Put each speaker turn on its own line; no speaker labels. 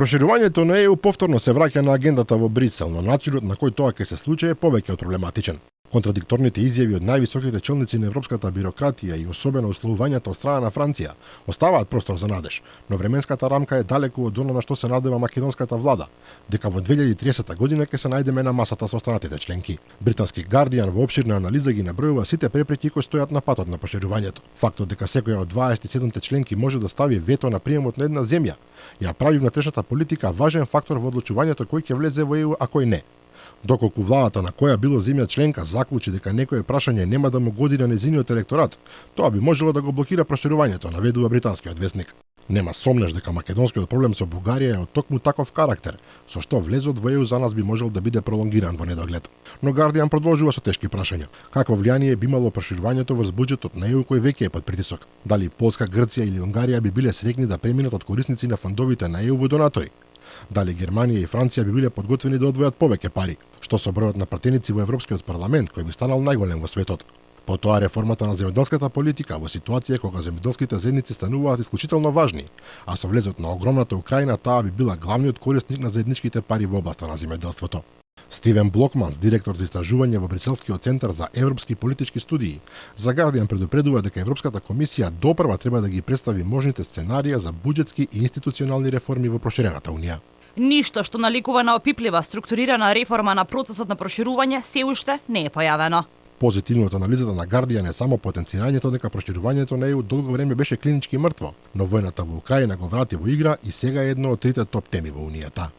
Проширувањето на ЕУ повторно се враќа на агендата во Брисел, но начинот на кој тоа ќе се случи е повеќе од проблематичен. Контрадикторните изјави од највисоките челници на европската бирократија и особено условувањата од страна на Франција оставаат простор за надеж, но временската рамка е далеку од она на што се надева македонската влада, дека во 2030 година ќе се најдеме на масата со останатите членки. Британски Guardian во опширна анализа ги набројува сите препреки кои стојат на патот на проширувањето. Фактот дека секоја од 27 членки може да стави вето на приемот на една земја ја прави внатрешната политика важен фактор во одлучувањето кој ќе влезе во ЕУ, а кој не. Доколку владата на која било земја членка заклучи дека некое прашање нема да му годи на незиниот електорат, тоа би можело да го блокира проширувањето, наведува британскиот весник. Нема сомнеш дека македонскиот проблем со Бугарија е од токму таков карактер, со што влезот во ЕУ за нас би можел да биде пролонгиран во недоглед. Но Guardian продолжува со тешки прашања. Какво влијание би имало проширувањето врз буџетот на ЕУ кој веќе е под притисок? Дали Полска, Грција или Унгарија би биле среќни да преминат од корисници на фондовите на ЕУ во донатори? Дали Германија и Франција би биле подготвени да одвојат повеќе пари? Што со бројот на пратеници во Европскиот парламент кој би станал најголем во светот? Потоа реформата на земјоделската политика во ситуација кога земјоделските заедници стануваат исклучително важни, а со влезот на огромната Украина таа би била главниот корисник на заедничките пари во областа на земјоделството. Стивен Блокманс, директор за истражување во Брюкселскиот центар за европски политички студии, за Guardian предупредува дека Европската комисија допрва треба да ги представи можните сценарија за буџетски и институционални реформи во проширената унија.
Ништо што наликува на опиплива структурирана реформа на процесот на проширување се уште не е појавено.
Позитивно од анализата на Guardian е само потенцирањето дека проширувањето на ЕУ долго време беше клинички мртво, но војната во Украина го врати во игра и сега е едно од трите топ теми во унијата.